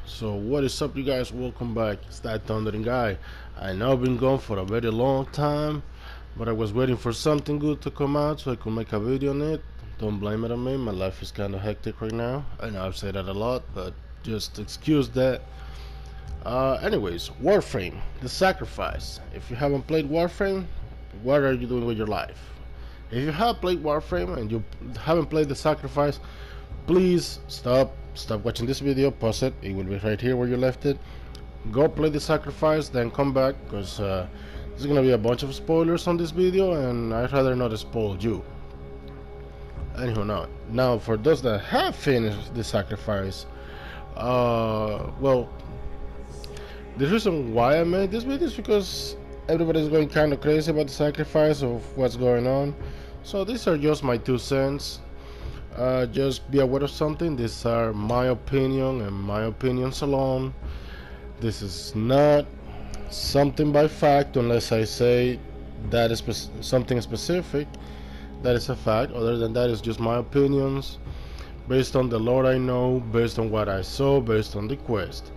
So what is up, you guys? Welcome back. It's that thundering guy. I know I've been gone for a very long time, but I was waiting for something good to come out so I could make a video on it. Don't blame it on me. My life is kind of hectic right now. I know I've said that a lot, but just excuse that. Anyways, Warframe, the sacrifice. If you haven't played Warframe, what are you doing with your life? If you have played Warframe and you haven't played the sacrifice, please stop watching this video, pause it, it will be right here where you left it. Go play the sacrifice, then come back, because there's gonna be a bunch of spoilers on this video and I'd rather not spoil you. Anyhow, now for those that have finished the sacrifice, well, the reason why I made this video is because everybody's going kind of crazy about the sacrifice of what's going on. So these are just my 2 cents. Just be aware of something. These are my opinion and my opinions alone. This is not something by fact unless I say that is something specific. That is a fact. Other than that, it's just my opinions based on the lore I know, based on what I saw, based on the quest.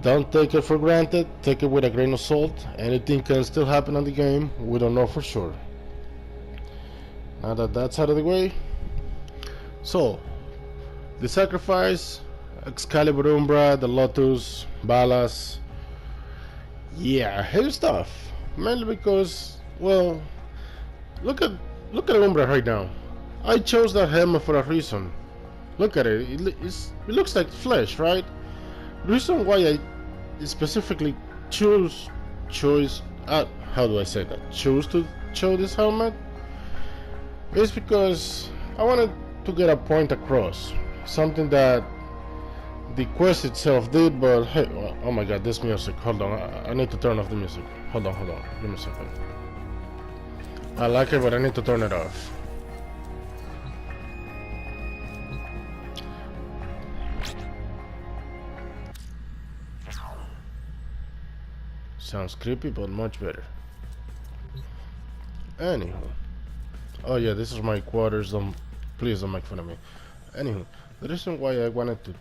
Don't take it for granted. Take it with a grain of salt. Anything can still happen in the game. We don't know for sure. Now that that's out of the way, so, the sacrifice, Excalibur Umbra, the Lotus, Balas. Yeah, heavy stuff. Mainly because, well, look at Umbra right now. I chose that helmet for a reason. Look at it. It looks like flesh, right? The reason why I specifically choose how do I say that? Choose to show this helmet is because I wanted to get a point across, something that the quest itself did. But hey, oh my god, this music, hold on, I need to turn off the music. Hold on, give me a second. I like it, but I need to turn it off. Sounds creepy, but much better. Anyhow, oh yeah, this is my quarters. Please don't make fun of me. Anywho, the reason why I wanted to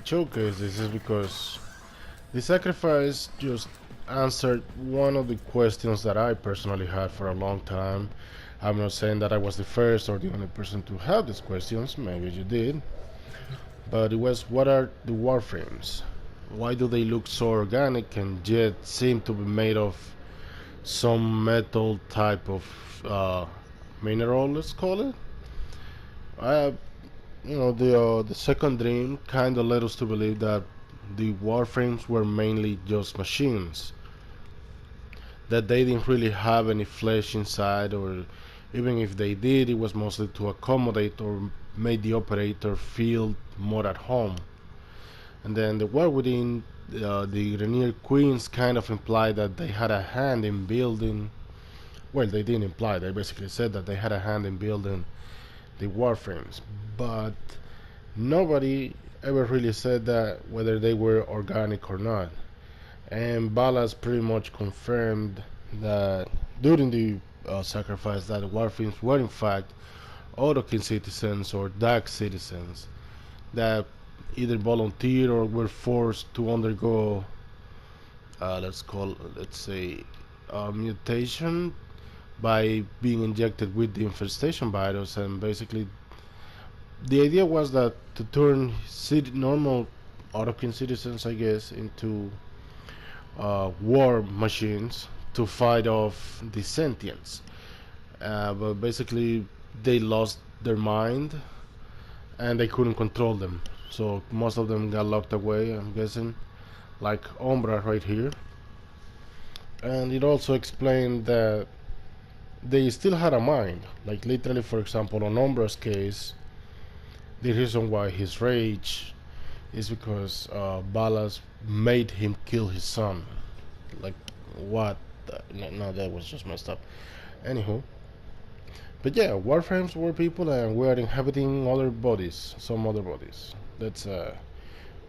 showcase this is because the sacrifice just answered one of the questions that I personally had for a long time. I'm not saying that I was the first or the only person to have these questions, maybe you did, but it was, what are the warframes? Why do they look so organic and yet seem to be made of some metal type of mineral, let's call it? The second dream kind of led us to believe that the warframes were mainly just machines, that they didn't really have any flesh inside, or even if they did, it was mostly to accommodate or make the operator feel more at home. And then the war within the Rainier Queens kind of implied that they had a hand in building. Well, they didn't imply, they basically said that they had a hand in building the warframes, but nobody ever really said that whether they were organic or not. And Balas pretty much confirmed that during the sacrifice that the warframes were in fact Orokin citizens or dark citizens that either volunteered or were forced to undergo let's say mutation by being injected with the infestation virus. And basically the idea was that to turn normal Orokin citizens, I guess, into war machines to fight off the sentients. But basically they lost their mind and they couldn't control them, so most of them got locked away, I'm guessing, like Umbra right here. And it also explained that they still had a mind, like literally, for example, on Umbra's case, the reason why his rage is because Balas made him kill his son. Like, what? No, that was just messed up. Anywho, but yeah, warframes were people and we are inhabiting other bodies, some other bodies. That's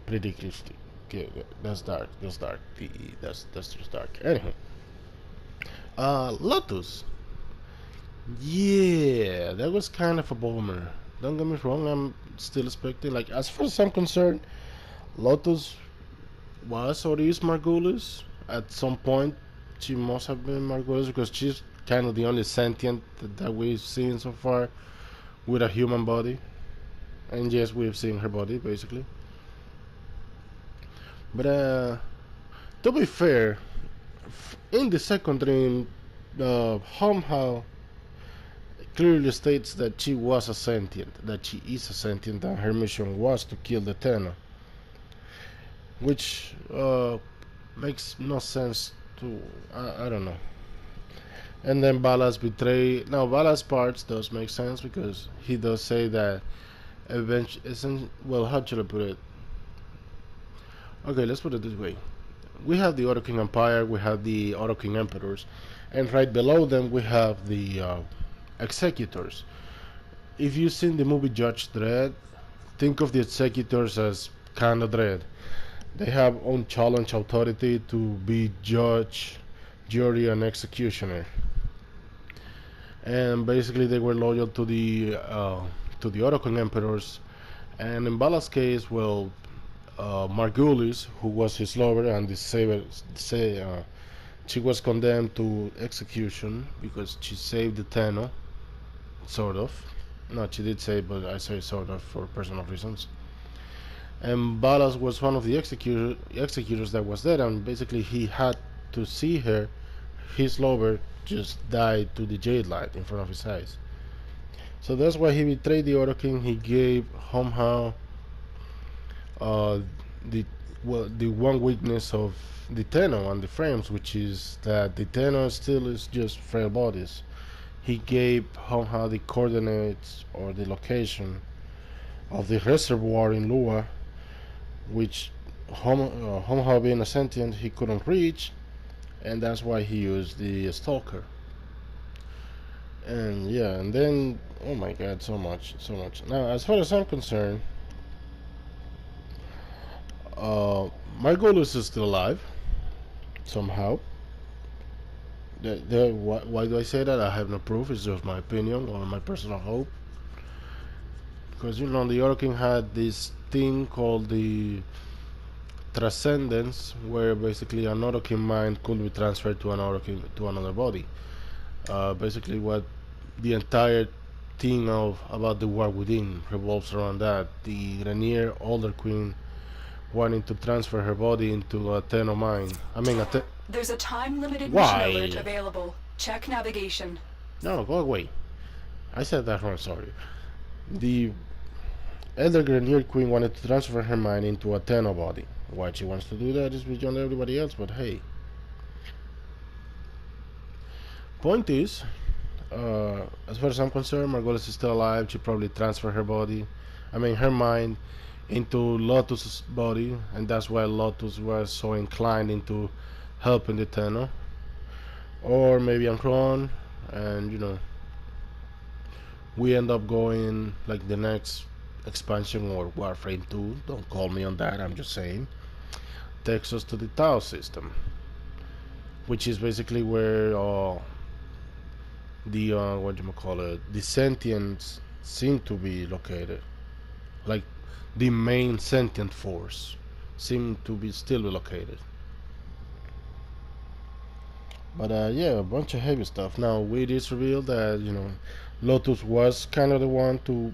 pretty creepy. Okay, that's dark. That's just dark. Anywho, Lotus. Yeah, that was kind of a bummer. Don't get me wrong, I'm still expecting, like, as far as I'm concerned, Lotus was or is Margulis. At some point, she must have been Margulis because she's kind of the only sentient that we've seen so far with a human body. And yes, we've seen her body basically. But to be fair, in the second dream, somehow clearly states that she was a sentient, that she is a sentient, and her mission was to kill the Tenno, which makes no sense to I don't know. And then Balas betray. Now Balas parts does make sense because he does say that eventually, well, how should I put it? Okay, let's put it this way. We have the Auto King Empire, we have the Auto King Emperors, and right below them we have the Executors. If you've seen the movie Judge Dredd, think of the Executors as kind of Dredd. They have unchallenged authority to be judge, jury, and executioner. And basically, they were loyal to the Orokin emperors. And in Bala's case, well, Margulis, who was his lover, and she was condemned to execution because she saved the Tenno, sort of. No, she did save, but I say sort of for personal reasons. And Balas was one of the executors that was there, and basically he had to see her, his lover, just die to the jade light in front of his eyes. So that's why he betrayed the Oro King. He gave somehow the the one weakness of the Tenno and the frames, which is that the Tenno still is just frail bodies. He gave somehow the coordinates or the location of the reservoir in Lua, which somehow being a sentient he couldn't reach, and that's why he used the Stalker. And yeah, and then oh my god, so much. Now, as far as I'm concerned, Margulis is still alive somehow. Why do I say that? I have no proof. It's just my opinion or my personal hope. Because you know, the Oroking had this thing called the transcendence, where basically an Oroking mind could be transferred to an Oroking to another body. Basically, what the entire thing of about the war within revolves around that. The Rainier Older Queen wanting to transfer her body into a Tenno mind. I mean, there's a time-limited mission alert available. Check navigation. No, go away. I said that wrong. Sorry. The Elder Grenier Queen wanted to transfer her mind into a Tenno body. Why she wants to do that is beyond everybody else, but hey. Point is, as far as I'm concerned, Margulis is still alive. She probably transferred her body, her mind, into Lotus's body, and that's why Lotus was so inclined into helping the Tenno. Or maybe I'm wrong, and you know, we end up going like the next expansion or Warframe 2. Don't call me on that. I'm just saying. Takes us to the Tau system, which is basically where the the sentients seem to be located. Like the main sentient force seem to be still located. But yeah, a bunch of heavy stuff. Now it is revealed that Lotus was kind of the one to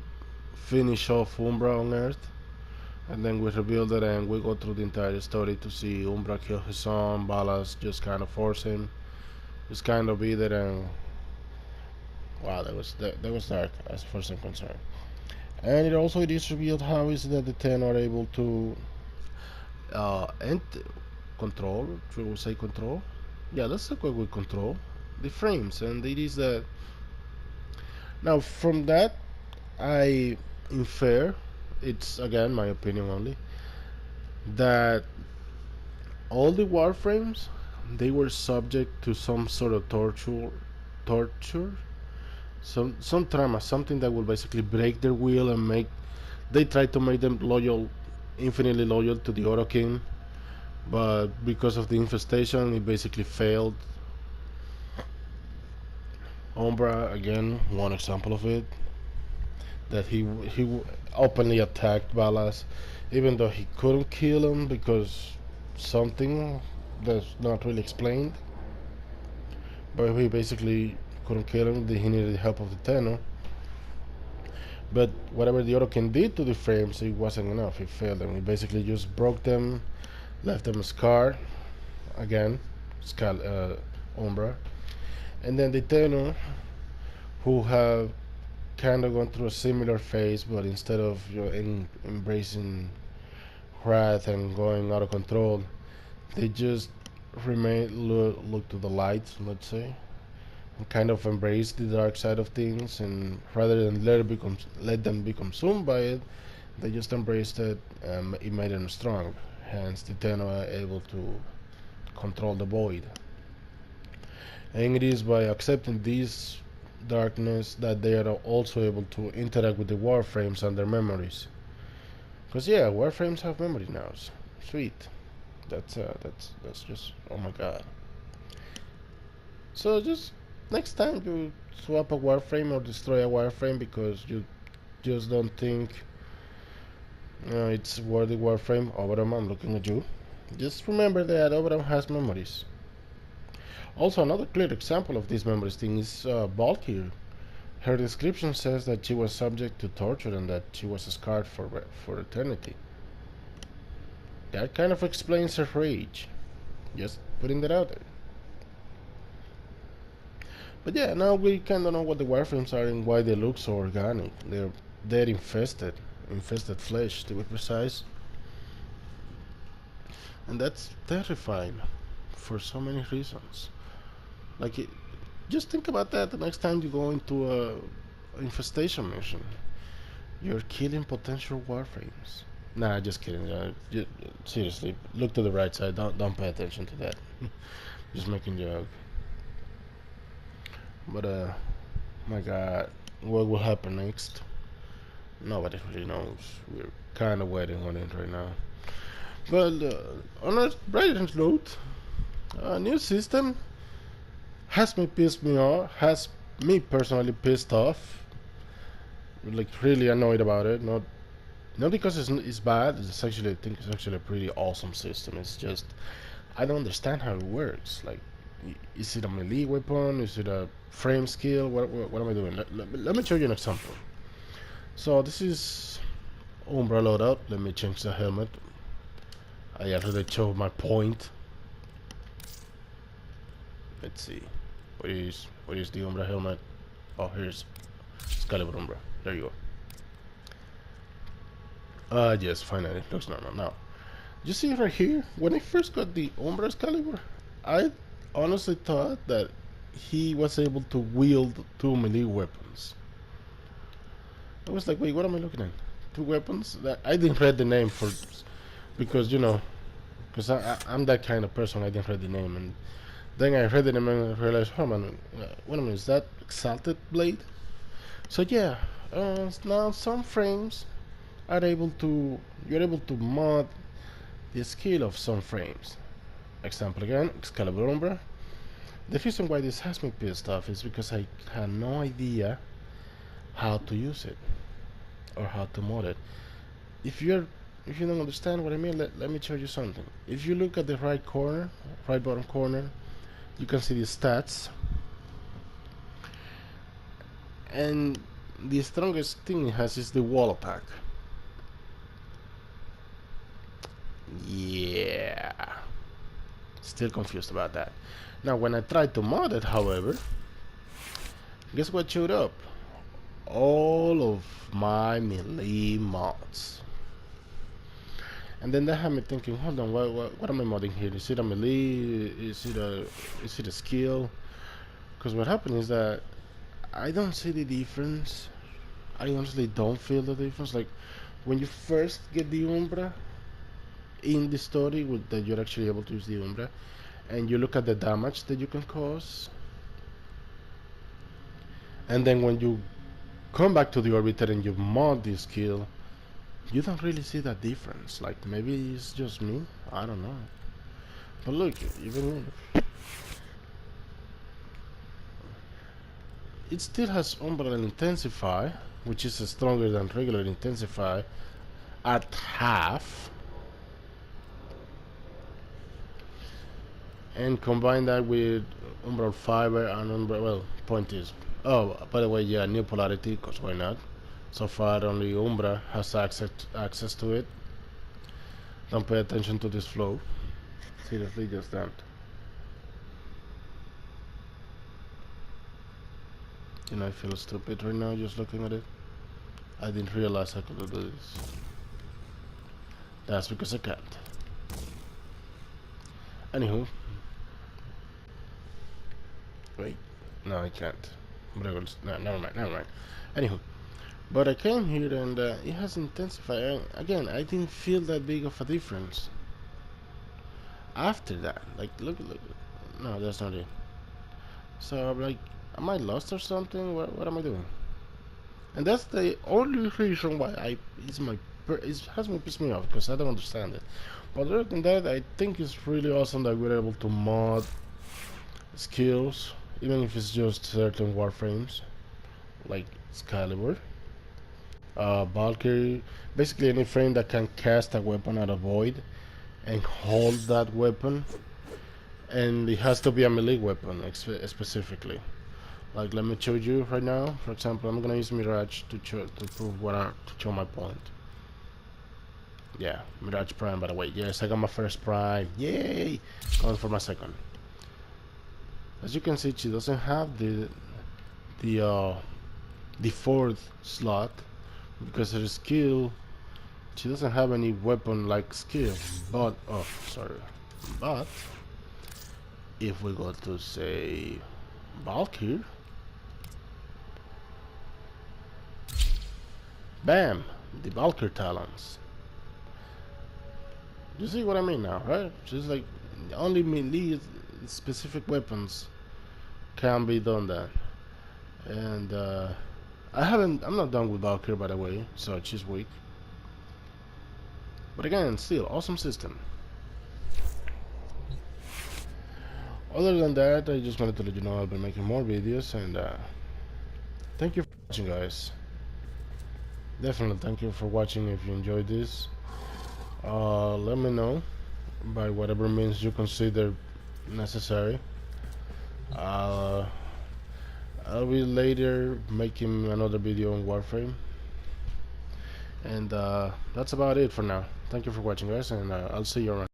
finish off Umbra on Earth, and then we revealed it, and we go through the entire story to see Umbra kill his son. Balas just kind of force him, just kind of be there, and wow, that was dark as far as I'm concerned. And it is revealed how is it that the 10 are able to control, should we say control? Yeah, let's talk with control the frames, and it is that now from that I infer, it's again my opinion only, that all the warframes, they were subject to some sort of torture, some trauma, something that will basically break their will and they try to make them infinitely loyal to the Oro King, but because of the infestation it basically failed. Umbra, again, one example of it. that he openly attacked Ballas, even though he couldn't kill him because something that's not really explained. But he basically couldn't kill him. He needed the help of the Tenno. But whatever the Orokin did to the frames, it wasn't enough. He failed them. He basically just broke them, left them scarred again, Umbra, and then the Tenno, who have kind of gone through a similar phase, but instead of embracing wrath and going out of control, they just look to the light, let's say, and kind of embrace the dark side of things, and rather than let them be consumed by it, they just embraced it. It made them strong. Hence, the Tenno are able to control the void. And it is by accepting this darkness that they are also able to interact with the warframes and their memories. Because yeah, warframes have memory now. Sweet. That's just, oh my god. So just next time you swap a warframe or destroy a warframe because you just don't think it's worthy warframe, Overam, I'm looking at you. Just remember that Overam has memories. Also, another clear example of this memories thing is Valkyrie. Her description says that she was subject to torture and that she was scarred for eternity. That kind of explains her rage. Just putting that out there. But yeah, now we kind of know what the warframes are and why they look so organic. They're infested flesh, to be precise. And that's terrifying for so many reasons. Like, just think about that the next time you go into a infestation mission. You're killing potential warframes. Nah, just kidding. Seriously, look to the right side. Don't pay attention to that. Just making joke. But my God, what will happen next? Nobody really knows. We're kind of waiting on it right now. But on a brighter note, a new system has me personally pissed off. Like really annoyed about it. Not because it's bad. I think it's actually a pretty awesome system. It's just I don't understand how it works. Like, is it a melee weapon? Is it a frame skill? What am I doing? Let me show you an example. So this is Umbra loadout. Let me change the helmet. I already showed my point. Let's see. Where is the Umbra helmet? Oh, here's Excalibur Umbra. There you go. Yes, finally. Looks normal now. You see right here? When I first got the Umbra Excalibur, I honestly thought that he was able to wield two melee weapons. I was like, wait, what am I looking at? Two weapons? I didn't read the name because because I'm that kind of person. I didn't read the name, and then I read the name and I realized, oh man, wait a minute, is that Exalted Blade? So yeah, now some frames are you're able to mod the skill of some frames. Example again, Excalibur Umbra. The reason why this has me pissed off is because I had no idea how to use it or how to mod it. If you don't understand what I mean, let me show you something. If you look at the right bottom corner, you can see the stats, and the strongest thing it has is the wall attack. Yeah, still confused about that. Now when I tried to mod it, however, guess what showed up? All of my melee mods. And then that had me thinking, hold on, what am I modding here? Is it a melee? Is it a skill? Because what happened is that I don't see the difference. I honestly don't feel the difference. Like when you first get the Umbra in the story, that you're actually able to use the Umbra, and you look at the damage that you can cause, and then when you come back to the orbiter and you mod this skill, you don't really see that difference. Like maybe it's just me, I don't know. But look, even it still has Umbra and Intensify, which is stronger than regular intensify, at half, and combine that with umbral fiber and umbral. Well, point is, oh, by the way, yeah, new polarity, because why not? So far, only Umbra has access to it. Don't pay attention to this flow. Seriously, just don't. You know, I feel stupid right now just looking at it. I didn't realize I could do this. That's because I can't. Anywho. Wait. No, I can't. No, never mind. Anywho. But I came here and it has intensified. Again, I didn't feel that big of a difference. After that, like, look. No, that's not it. So I'm like, am I lost or something? What am I doing? And that's the only reason why it has me pissed me off, because I don't understand it. But other than that, I think it's really awesome that we're able to mod skills, even if it's just certain warframes, like Excalibur, Valkyrie, basically any frame that can cast a weapon at a void and hold that weapon, and it has to be a melee weapon specifically. Like, let me show you right now. For example, I'm gonna use Mirage to prove to show my point. Yeah, Mirage Prime, by the way. Yes, I got my first Prime. Yay! Going for my second. As you can see, she doesn't have the fourth slot because her skill. She doesn't have any weapon-like skill. But but if we go to say Valkyrie. Bam! The Valkyrie talents. You see what I mean now, right? Just like only melee specific weapons can be done that. And I'm not done with Valkyrie, by the way, so she's weak. But again, still awesome system. Other than that, I just wanted to let you know I'll be making more videos, and thank you for watching, guys. Definitely thank you for watching. If you enjoyed this, let me know by whatever means you consider necessary. I'll be later making another video on Warframe, and that's about it for now. Thank you for watching, guys, and I'll see you around.